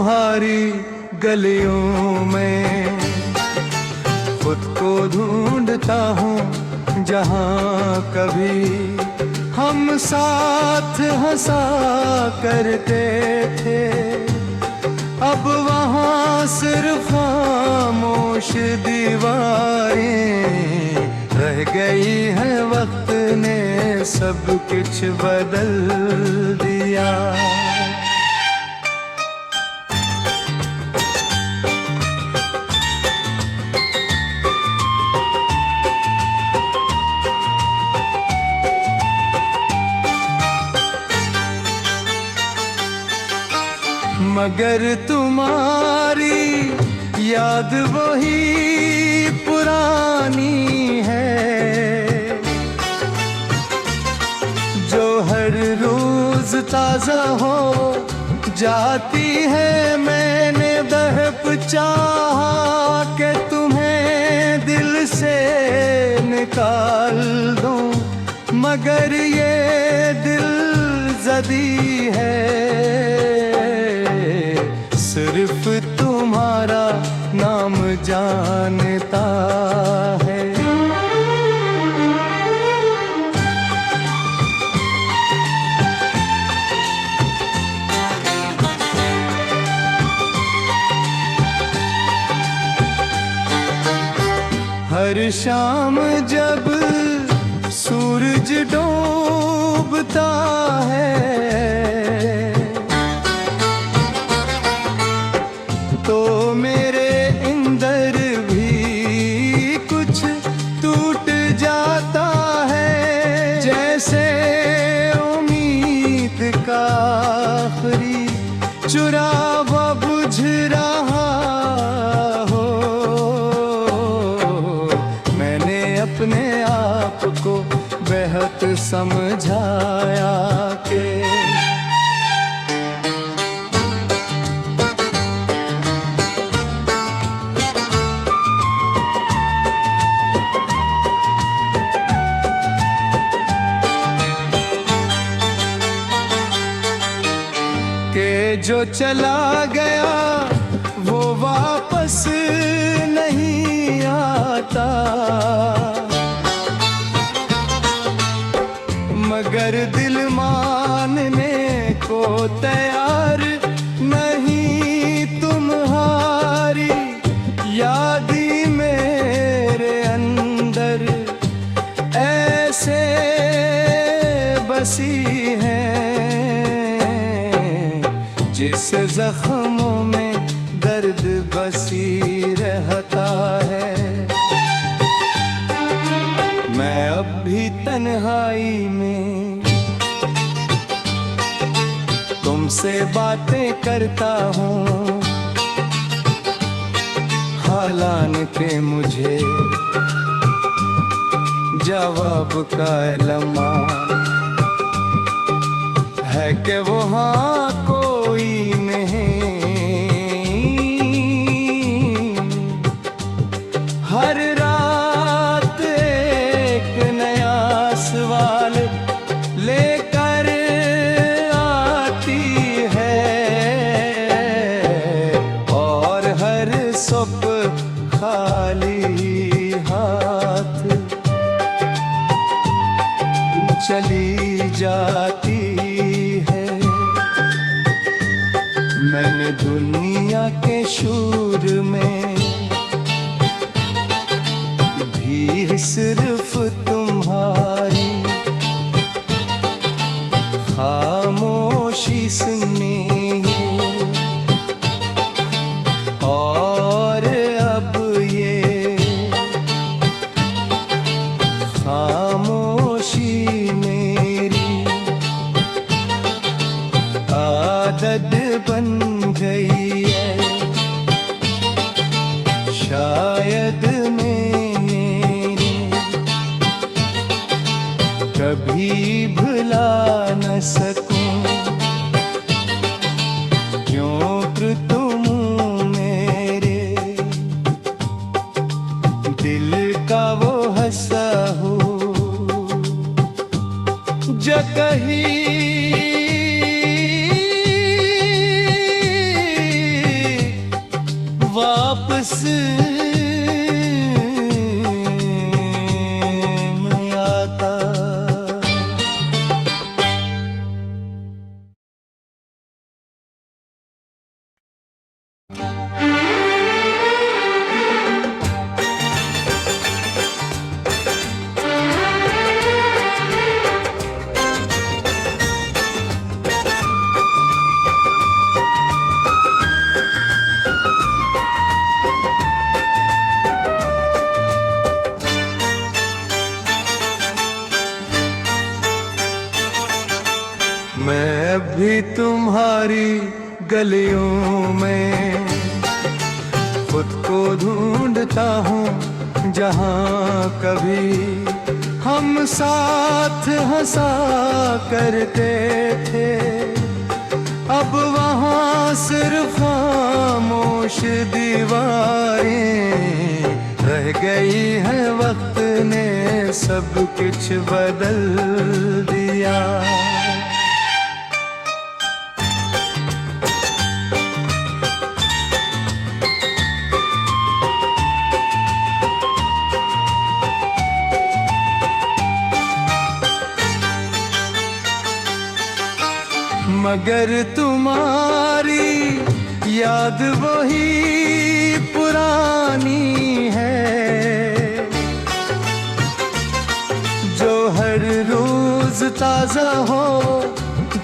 तुम्हारी गलियों में, खुद को ढूंढता हूँ जहाँ कभी हम साथ हंसा करते थे। अब वहाँ सिर्फ खामोश दीवारें रह गई है, वक्त ने सब कुछ बदल दिया। मगर तुम्हारी याद वही पुरानी है, जो हर रोज ताजा हो जाती है। मैंने दहप चाहा कि तुम्हें दिल से निकाल दूं, मगर ये दिल जदी है, सिर्फ तुम्हारा नाम जानता है। हर शाम जब सूरज डूबता है तो मेरे अंदर भी कुछ टूट जाता है, जैसे उम्मीद का आखिरी चुरावा बुझ रहा हो। मैंने अपने आप को बेहद समझाया कि जो चला गया वो वापस नहीं आता, मगर दिल मानने को तैयार नहीं। तुम्हारी याद ही मेरे अंदर ऐसे बसी है, जिस जख्मों में दर्द बसी रहता है। मैं अब भी तन्हाई में तुमसे बातें करता हूँ, हालांकि मुझे जवाब का लम्हा है कि वहाँ कोई नहीं। हर रात एक नया सवाल लेकर आती है, और हर सुबह खाली हाथ चली जाती है। मैंने दुनिया के शोर में भी सिर्फ तुम्हारी खामोशी सुनी, और अब ये खामोशी मेरी आदत बन गई है। शायद मेरी कभी भुला न सकूं, क्योंकि तुम मेरे दिल का वो हंसा हो जो कहीं वापस नहीं आता। मैं भी तुम्हारी गलियों में खुद को ढूंढता हूँ, जहाँ कभी हम साथ हंसा करते थे, अब वहाँ सिर्फ खामोश दीवारें रह गई है। वक्त ने सब कुछ बदल दिया। मगर तुम्हारी याद वही पुरानी है, जो हर रोज ताजा हो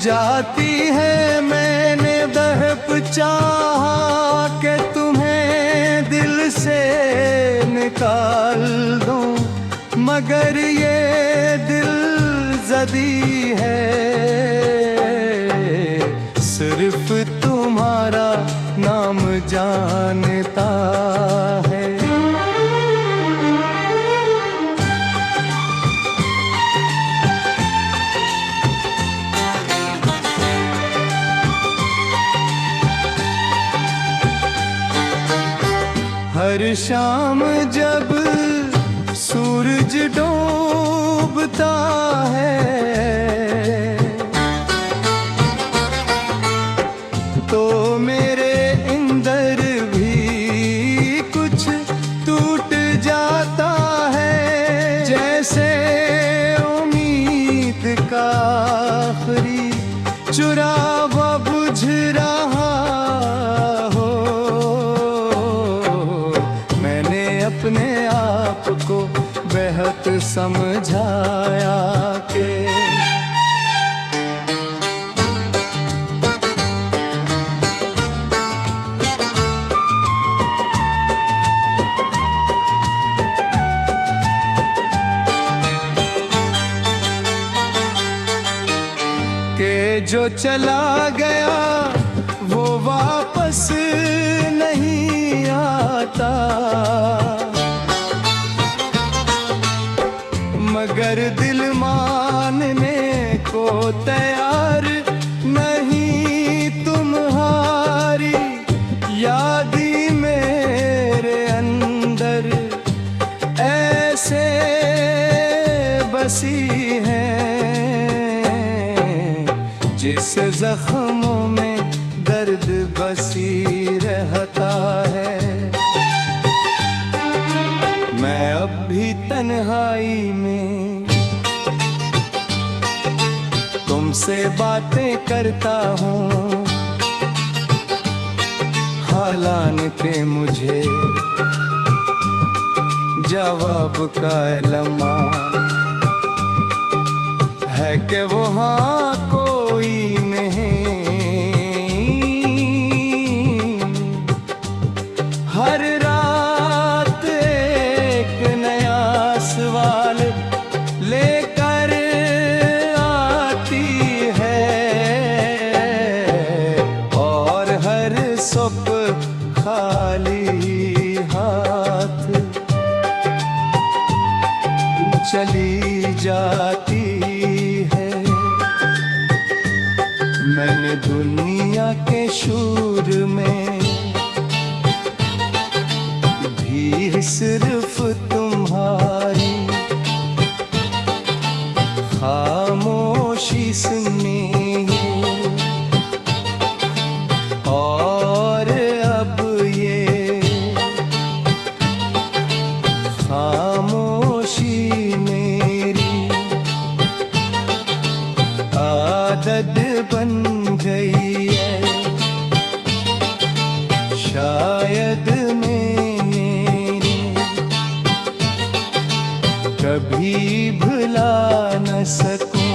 जाती है। मैंने बहप चाहा कि तुम्हें दिल से निकाल दूं, मगर ये दिल जदी है। सिर्फ तुम्हारा नाम जानता है। हर शाम जब सूरज डूबता है, तो मेरे अंदर भी कुछ टूट जाता है। जैसे उम्मीद का आखिरी चुरावा बुझ रहा हो। मैंने अपने आप को बेहद समझाया कि जो चला गया वो वापस नहीं आता, मगर दिल मानने को तैयार नहीं। तुम्हारी याद ही मेरे अंदर ऐसे बसी है, जिस जख्मों में दर्द बसी रहता है। मैं अब भी तन्हाई में तुमसे बातें करता हूँ, हालांकि मुझे जवाब का लम्हा है कि वहाँ कोई नहीं। हर रात एक नया सवाल लेकर आती है, और हर सुबह खाली हाथ चली जाती है। मैंने दुनिया के शूर में भी सिर्फ तुम्हारी खामोशी सुनी, और अब ये भुला न सकूं,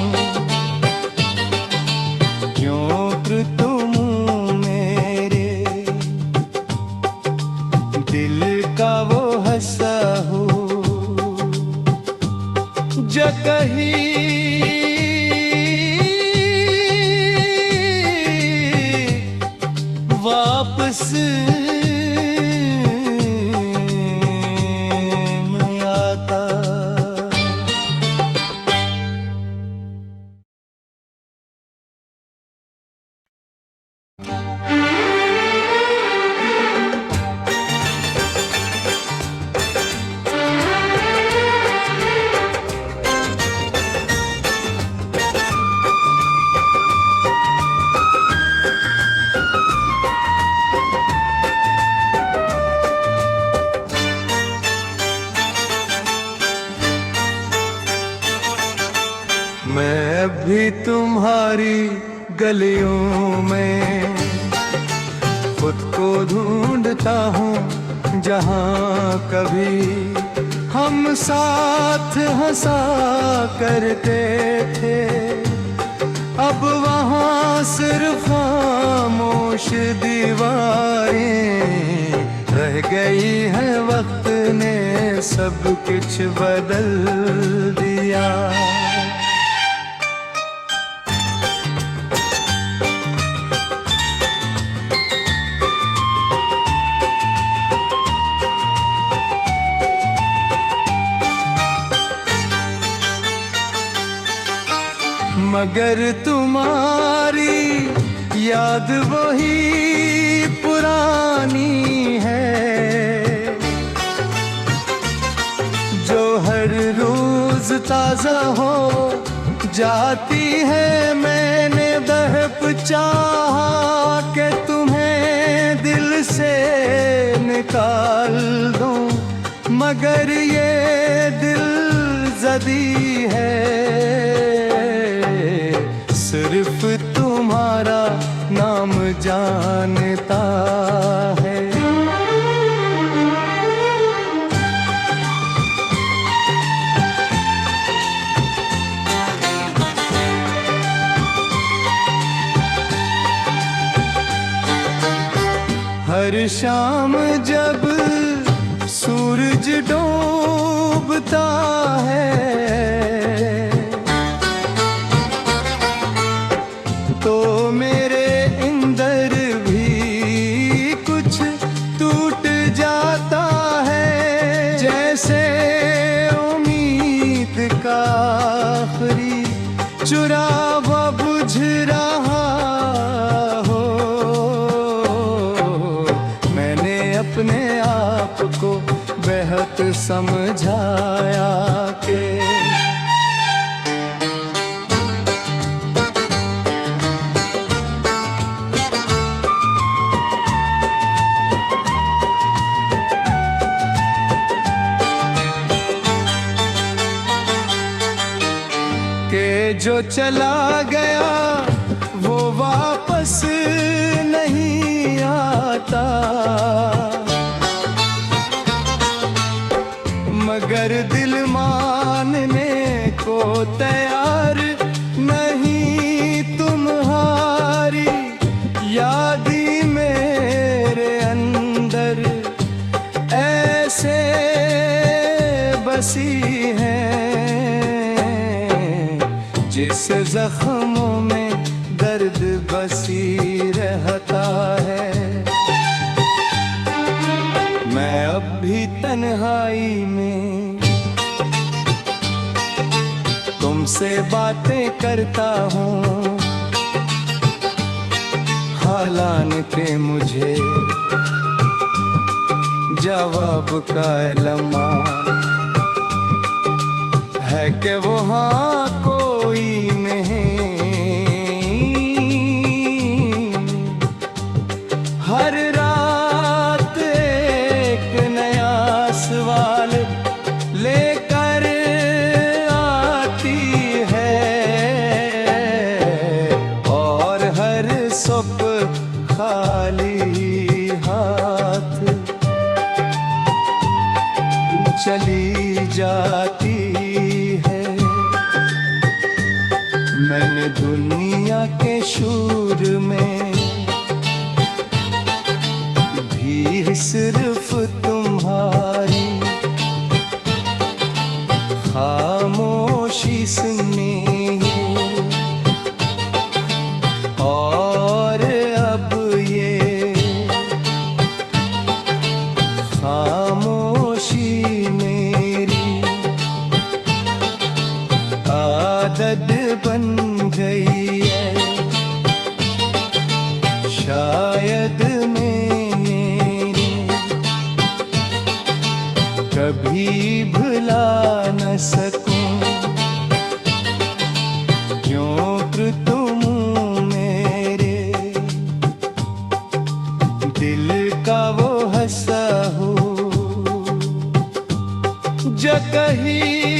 क्यों कि तुम मेरे दिल का वो हंसा हो जो कहीं वापस नहीं आता। मैं भी तुम्हारी गलियों में खुद को ढूंढता हूँ, जहाँ कभी हम साथ हंसा करते थे, अब वहाँ सिर्फ खामोश दीवारें रह गई है। वक्त ने सब कुछ बदल दिया। मगर तुम्हारी याद वही पुरानी है, जो हर रोज ताजा हो जाती है। मैंने दहप चाहा कि तुम्हें दिल से निकाल दूं, मगर ये दिल जदी है, सिर्फ तुम्हारा नाम जानता है। हर शाम जब सूरज डूबता है, तो मेरे अंदर भी कुछ टूट जाता है, जैसे उम्मीद का आखिरी चुरावा बुझ रहा हो। मैंने अपने आप को बेहद समझाया कि जो चला गया वो वापस नहीं आता, मगर दिल मानने को तैयार नहीं। तुम्हारी यादें मेरे अंदर ऐसे बसी हैं, जिस जख्मों में दर्द बसी रहता है। मैं अब भी तन्हाई में तुमसे बातें करता हूँ, हालांकि मुझे जवाब का लम्हा है कि वहाँ कोई नहीं। हर रात एक नया सवाल लेकर आती है, और हर सुबह खाली हाथ चली जाती मैंने दुनिया के शूर में भी सिर्फ तुम्हारी खामोशी सुनी है। और अब ये खामोशी मेरी आदत बन गई है। शायद मैंने कभी भुला न सकूं, क्योंकि तुम मेरे दिल का वो हंसा हो जो कहीं